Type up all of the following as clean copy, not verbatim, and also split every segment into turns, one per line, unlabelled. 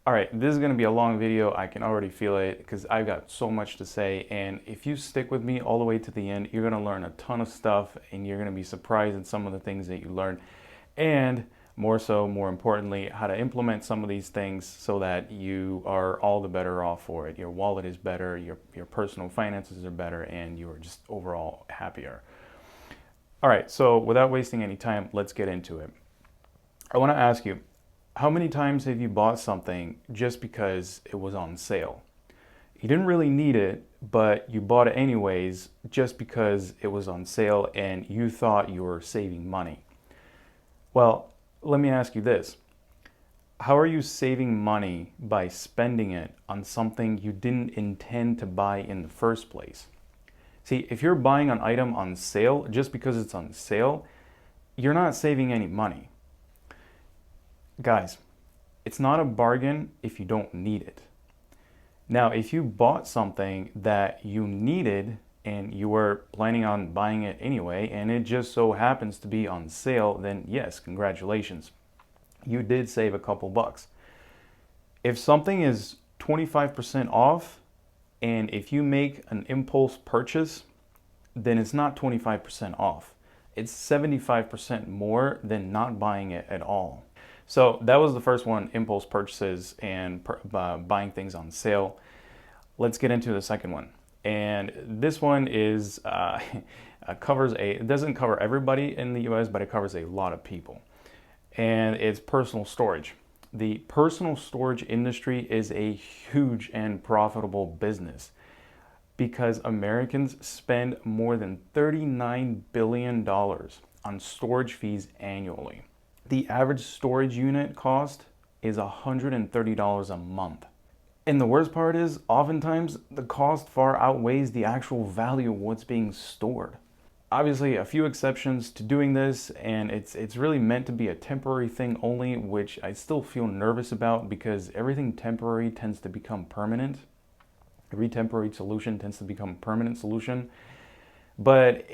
All right, this is going to be a long video. I can already feel it because I've got so much to say. And if you stick with me all the way to the end, you're going to learn a ton of stuff and you're going to be surprised at some of the things that you learn. And more importantly, how to implement some of these things so that you are all the better off for it. Your wallet is better, your personal finances are better, and you are just overall happier. All right, so without wasting any time, let's get into it. I want to ask you, how many times have you bought something just because it was on sale? You didn't really need it, but you bought it anyways just because it was on sale and you thought you were saving money. Well, let me ask you this. How are you saving money by spending it on something you didn't intend to buy in the first place? See, if you're buying an item on sale just because it's on sale, you're not saving any money. Guys, it's not a bargain if you don't need it. Now, if you bought something that you needed and you were planning on buying it anyway, and it just so happens to be on sale, then yes, congratulations. You did save a couple bucks. If something is 25% off, and if you make an impulse purchase, then it's not 25% off. It's 75% more than not buying it at all. So that was the first one, impulse purchases and buying things on sale. Let's get into the second one. And this one is it doesn't cover everybody in the US, but it covers a lot of people. And it's personal storage. The personal storage industry is a huge and profitable business because Americans spend more than $39 billion on storage fees annually. The average storage unit cost is $130 a month. And the worst part is, oftentimes, the cost far outweighs the actual value of what's being stored. Obviously, a few exceptions to doing this, and it's really meant to be a temporary thing only, which I still feel nervous about because everything temporary tends to become permanent. Every temporary solution tends to become a permanent solution. But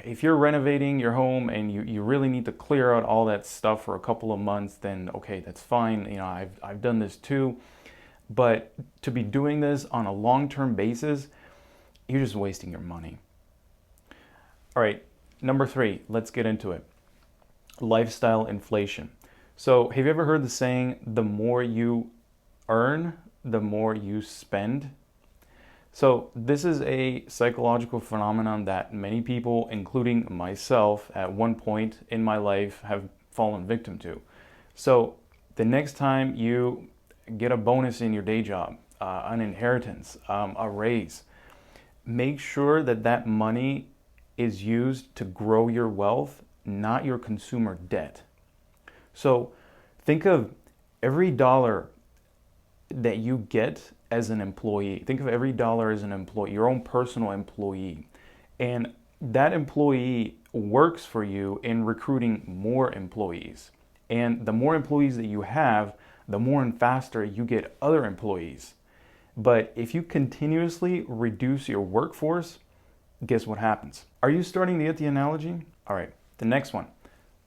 if you're renovating your home and you really need to clear out all that stuff for a couple of months, then okay, that's fine. You know, I've done this too. But to be doing this on a long-term basis, you're just wasting your money. All right, number 3, let's get into it. Lifestyle inflation. So have you ever heard the saying, the more you earn, the more you spend? So this is a psychological phenomenon that many people, including myself, at one point in my life have fallen victim to. So the next time you get a bonus in your day job, an inheritance, a raise, make sure that that money is used to grow your wealth, not your consumer debt. So think of every dollar that you get as an employee. Think of every dollar as an employee, your own personal employee. And that employee works for you in recruiting more employees. And the more employees that you have, the more and faster you get other employees. But if you continuously reduce your workforce, guess what happens? Are you starting to get the analogy? All right, the next one.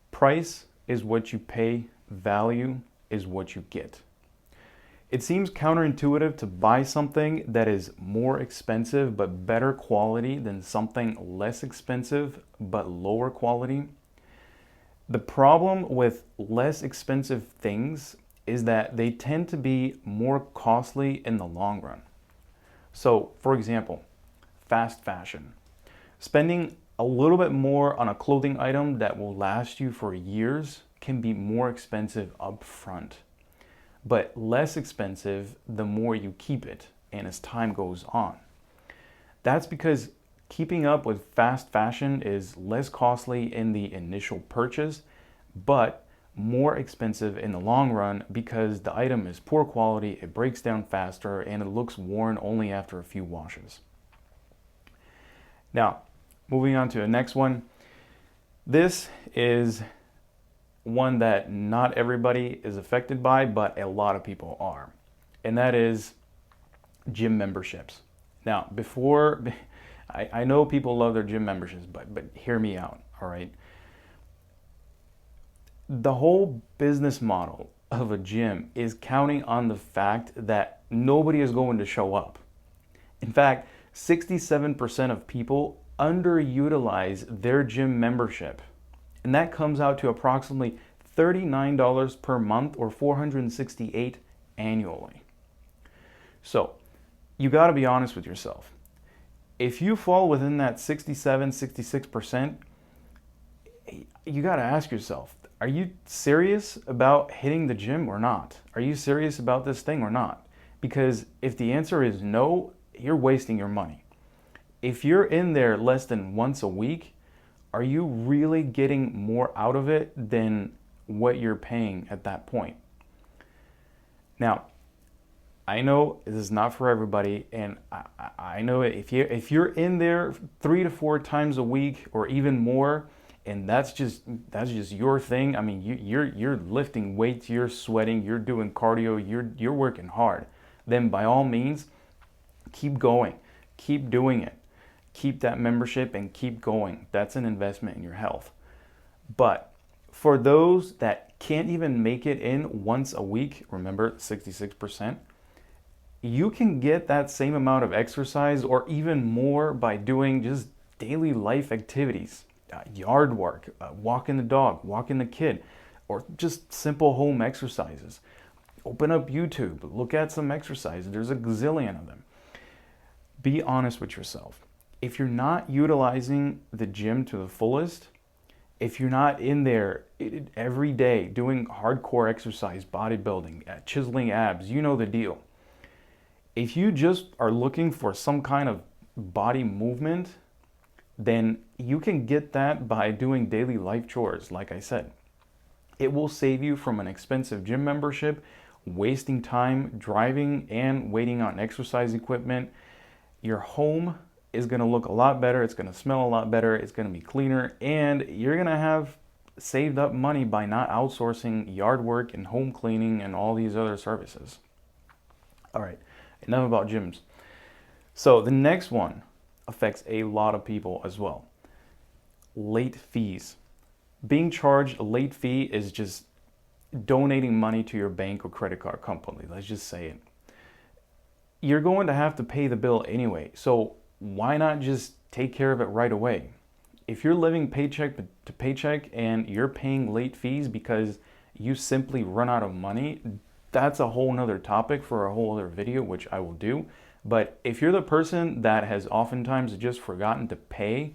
Price is what you pay, value is what you get. It seems counterintuitive to buy something that is more expensive but better quality than something less expensive but lower quality. The problem with less expensive things is that they tend to be more costly in the long run. So, for example, fast fashion. Spending a little bit more on a clothing item that will last you for years can be more expensive up front, but less expensive the more you keep it and as time goes on. That's because keeping up with fast fashion is less costly in the initial purchase, but more expensive in the long run because the item is poor quality, it breaks down faster, and it looks worn only after a few washes. Now, moving on to the next one. This is one that not everybody is affected by, but a lot of people are. And that is gym memberships. Now, I know people love their gym memberships, but hear me out, all right? The whole business model of a gym is counting on the fact that nobody is going to show up. In fact, 67% of people underutilize their gym membership, and that comes out to approximately $39 per month or $468 annually. So you got to be honest with yourself. If you fall within that 67, 66%, you got to ask yourself, are you serious about hitting the gym or not? Are you serious about this thing or not? Because if the answer is no, you're wasting your money. If you're in there less than once a week, are you really getting more out of it than what you're paying at that point? Now, I know this is not for everybody, and I know if you're in there 3 to 4 times a week or even more, and that's just your thing. I mean, you're lifting weights, you're sweating, you're doing cardio, you're working hard. Then by all means, keep going, keep doing it, keep that membership and keep going. That's an investment in your health. But for those that can't even make it in once a week, remember 66%, you can get that same amount of exercise or even more by doing just daily life activities. Yard work, walking the dog, walking the kid, or just simple home exercises. Open up YouTube, look at some exercises. There's a gazillion of them. Be honest with yourself. If you're not utilizing the gym to the fullest, if you're not in there every day doing hardcore exercise, bodybuilding, chiseling abs, you know the deal. If you just are looking for some kind of body movement, then you can get that by doing daily life chores, like I said. It will save you from an expensive gym membership, wasting time driving and waiting on exercise equipment. Your home is going to look a lot better, it's going to smell a lot better, it's going to be cleaner, and you're going to have saved up money by not outsourcing yard work and home cleaning and all these other services. All right, enough about gyms. So the next one affects a lot of people as well. Late fees. Being charged a late fee is just donating money to your bank or credit card company. Let's just say it. You're going to have to pay the bill anyway, so why not just take care of it right away? If you're living paycheck to paycheck and you're paying late fees because you simply run out of money, that's a whole nother topic for a whole other video, which I will do. But if you're the person that has oftentimes just forgotten to pay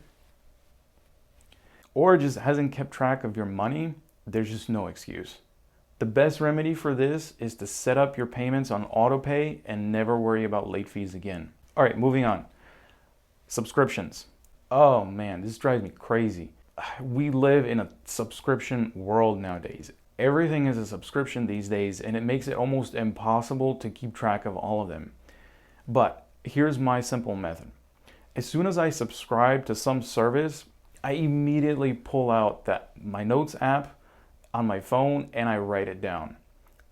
or just hasn't kept track of your money, there's just no excuse. The best remedy for this is to set up your payments on autopay and never worry about late fees again. All right, moving on. Subscriptions. Oh man, this drives me crazy. We live in a subscription world nowadays. Everything is a subscription these days, and it makes it almost impossible to keep track of all of them. But here's my simple method. As soon as I subscribe to some service, I immediately pull out my notes app on my phone and I write it down.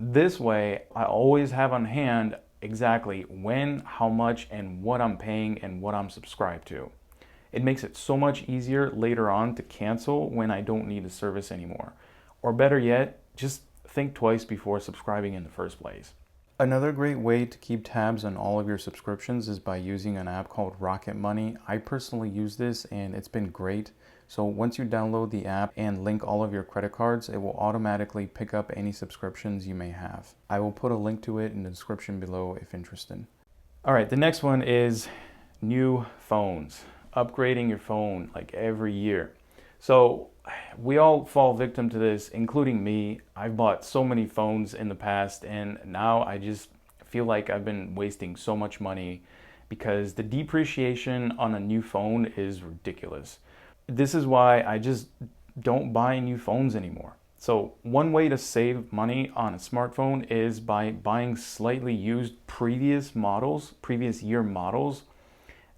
This way, I always have on hand exactly when, how much, and what I'm paying and what I'm subscribed to. It makes it so much easier later on to cancel when I don't need the service anymore. Or better yet, just think twice before subscribing in the first place. Another great way to keep tabs on all of your subscriptions is by using an app called RocketMoney. I personally use this and it's been great. So once you download the app and link all of your credit cards, it will automatically pick up any subscriptions you may have. I will put a link to it in the description below if interested. All right, the next one is new phones. Upgrading your phone like every year. So we all fall victim to this, including me. I've bought so many phones in the past, and now I just feel like I've been wasting so much money because the depreciation on a new phone is ridiculous. This is why I just don't buy new phones anymore. So one way to save money on a smartphone is by buying slightly used previous year models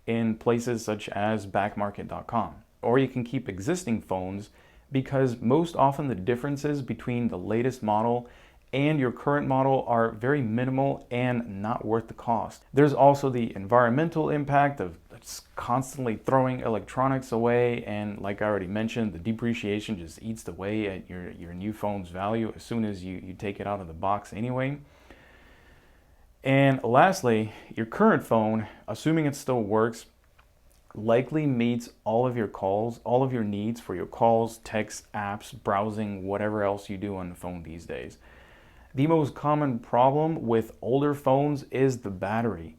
in places such as BackMarket.com. Or you can keep existing phones because most often the differences between the latest model and your current model are very minimal and not worth the cost. There's also the environmental impact of constantly throwing electronics away, and like I already mentioned, the depreciation just eats away at your new phone's value as soon as you take it out of the box anyway. And lastly, your current phone, assuming it still works, likely meets all of your calls, all of your needs for your calls, texts, apps, browsing, whatever else you do on the phone these days. The most common problem with older phones is the battery,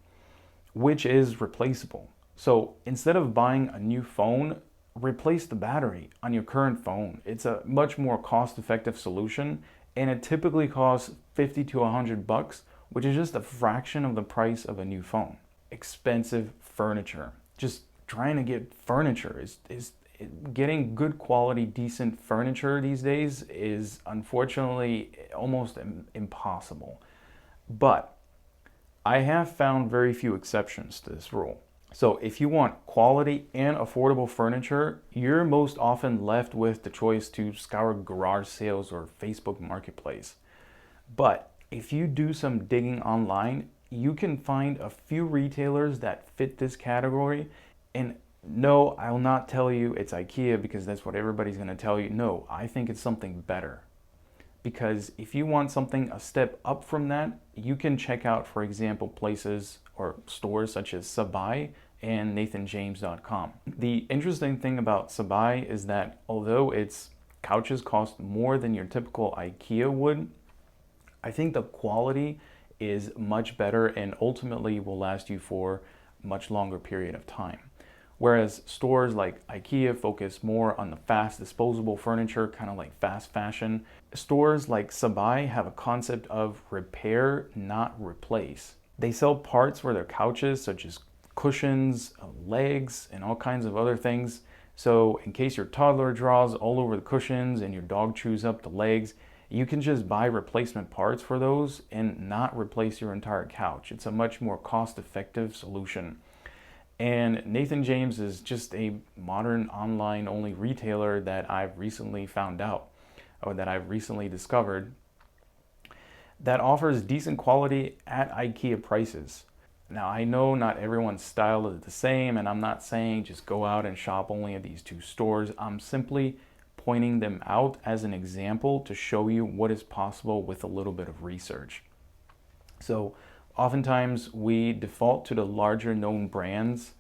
which is replaceable. So instead of buying a new phone, replace the battery on your current phone. It's a much more cost-effective solution, and it typically costs $50 to $100, which is just a fraction of the price of a new phone. Expensive furniture. Just trying to get furniture is getting good quality, decent furniture these days is unfortunately almost impossible. But I have found very few exceptions to this rule. So if you want quality and affordable furniture, you're most often left with the choice to scour garage sales or Facebook Marketplace. But if you do some digging online, you can find a few retailers that fit this category. And no, I'll not tell you it's IKEA because that's what everybody's going to tell you. No, I think it's something better. Because if you want something a step up from that, you can check out, for example, places or stores such as Sabai and NathanJames.com. The interesting thing about Sabai is that although its couches cost more than your typical IKEA would, I think the quality is much better and ultimately will last you for a much longer period of time. Whereas stores like IKEA focus more on the fast disposable furniture, kind of like fast fashion. Stores like Sabai have a concept of repair, not replace. They sell parts for their couches, such as cushions, legs, and all kinds of other things. So in case your toddler draws all over the cushions and your dog chews up the legs, you can just buy replacement parts for those and not replace your entire couch. It's a much more cost-effective solution. And NathanJames is just a modern online-only retailer that I've recently found out, or that I've recently discovered, that offers decent quality at IKEA prices. Now, I know not everyone's style is the same, and I'm not saying just go out and shop only at these two stores. I'm simply pointing them out as an example to show you what is possible with a little bit of research. So, oftentimes we default to the larger known brands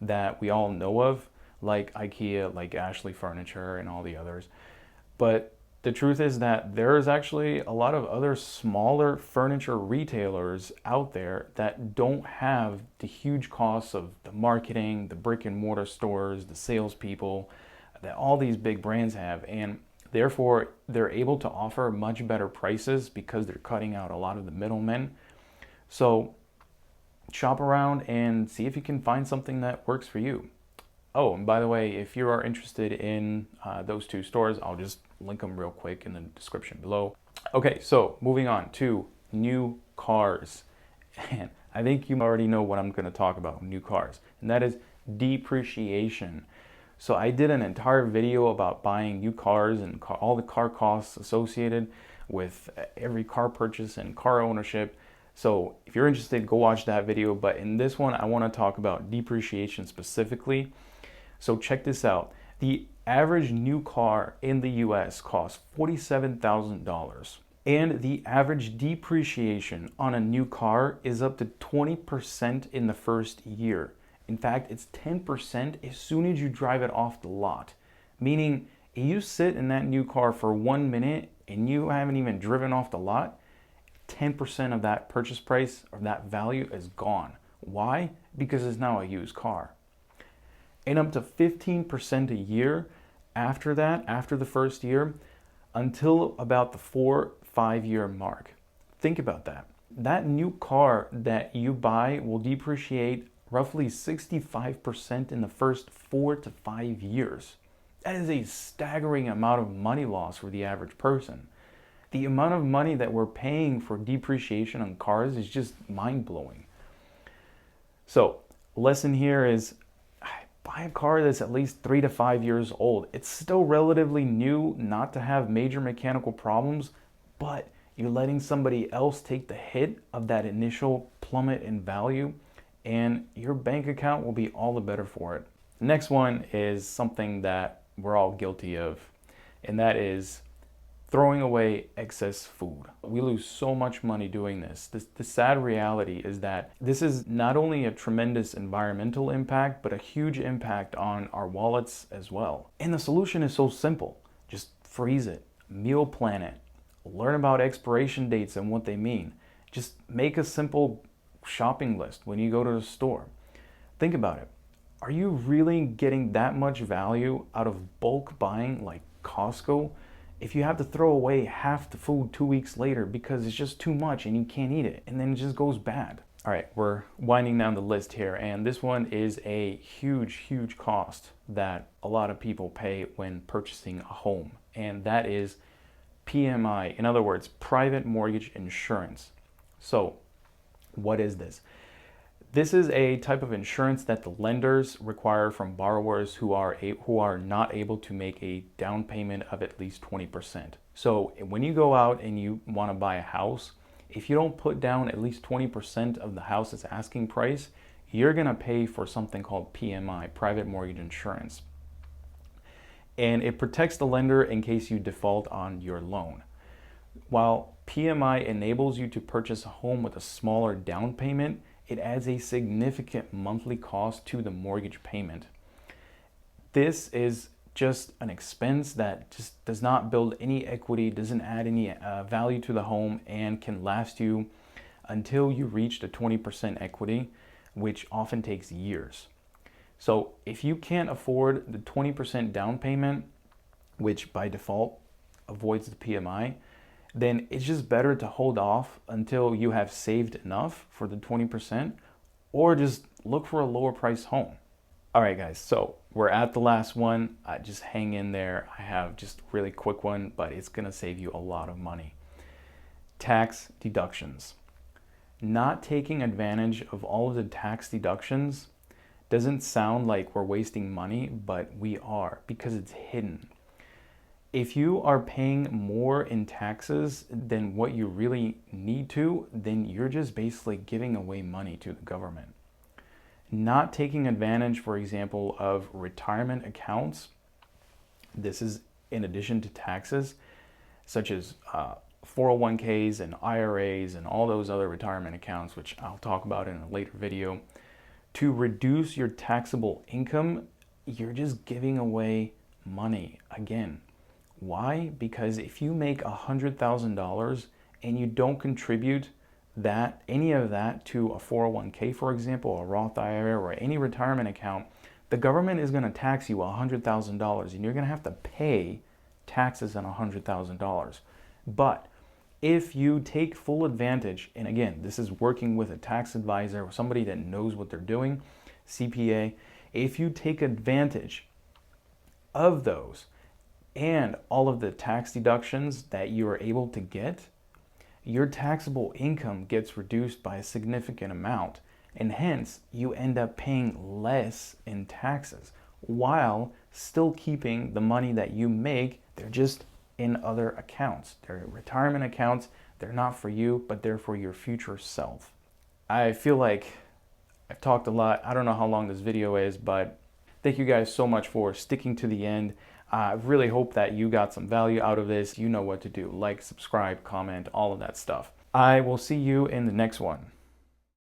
that we all know of, like IKEA, like Ashley Furniture, and all the others. But the truth is that there is actually a lot of other smaller furniture retailers out there that don't have the huge costs of the marketing, the brick and mortar stores, the salespeople that all these big brands have. And therefore, they're able to offer much better prices because they're cutting out a lot of the middlemen. So shop around and see if you can find something that works for you. Oh, and by the way, if you are interested in those two stores, I'll just link them real quick in the description below. Okay, so moving on to new cars. And I think you already know what I'm going to talk about, new cars, and that is depreciation. So I did an entire video about buying new cars and all the car costs associated with every car purchase and car ownership. So if you're interested, go watch that video. But in this one, I want to talk about depreciation specifically. So check this out. The average new car in the US costs $47,000. And the average depreciation on a new car is up to 20% in the first year. In fact, it's 10% as soon as you drive it off the lot. Meaning, if you sit in that new car for 1 minute and you haven't even driven off the lot, 10% of that purchase price or that value is gone. Why? Because it's now a used car. And up to 15% a year after that, after the first year, until about the 4-5 year mark. Think about that. That new car that you buy will depreciate roughly 65% in the first 4 to 5 years. That is a staggering amount of money loss for the average person. The amount of money that we're paying for depreciation on cars is just mind-blowing. So, lesson here is buy a car that's at least 3 to 5 years old. It's still relatively new, not to have major mechanical problems, but You're letting somebody else take the hit of that initial plummet in value, and your bank account will be all the better for it. The next one is something that we're all guilty of, and that is throwing away excess food. We lose so much money doing this. The sad reality is that this is not only a tremendous environmental impact, but a huge impact on our wallets as well. And the solution is so simple. Just freeze it, meal plan it, learn about expiration dates and what they mean. Just make a simple shopping list when you go to the store. Think about it. Are you really getting that much value out of bulk buying like Costco if you have to throw away half the food 2 weeks later because it's just too much and you can't eat it and then it just goes bad? All right, we're winding down the list here, and this one is a huge cost that a lot of people pay when purchasing a home, and that is PMI, in other words, private mortgage insurance. So what is this? This is a type of insurance that the lenders require from borrowers who are not able to make a down payment of at least 20%. So when you go out and you want to buy a house, if you don't put down at least 20% of the house's asking price, you're going to pay for something called PMI, private mortgage insurance. And it protects the lender in case you default on your loan. While PMI enables you to purchase a home with a smaller down payment, it adds a significant monthly cost to the mortgage payment. This is just an expense that just does not build any equity, doesn't add any value to the home, and can last you until you reach the 20% equity, which often takes years. So if you can't afford the 20% down payment, which by default avoids the PMI, then it's just better to hold off until you have saved enough for the 20%, or just look for a lower price home. All right, guys, so we're at the last one. Just hang in there. I have just a really quick one, but it's gonna save you a lot of money. Tax deductions. Not taking advantage of all of the tax deductions doesn't sound like we're wasting money, but we are, because it's hidden. If you are paying more in taxes than what you really need to, then you're just basically giving away money to the government. Not taking advantage, for example, of retirement accounts, this is in addition to taxes, such as 401ks and IRAs and all those other retirement accounts, which I'll talk about in a later video. To reduce your taxable income, you're just giving away money again. Why? Because if you make $100,000 and you don't contribute any of that to a 401k, for example, a Roth IRA, or any retirement account, the government is going to tax you $100,000 and you're going to have to pay taxes on $100,000. But if you take full advantage, and again, this is working with a tax advisor or somebody that knows what they're doing, CPA, if you take advantage of those and all of the tax deductions that you are able to get, your taxable income gets reduced by a significant amount, and hence you end up paying less in taxes while still keeping the money that you make. They're just in other accounts. They're retirement accounts. They're not for you, but they're for your future self. I feel like I've talked a lot. I don't know how long this video is, but thank you guys so much for sticking to the end. I really hope that you got some value out of this. You know what to do. Like, subscribe, comment, all of that stuff. I will see you in the next one.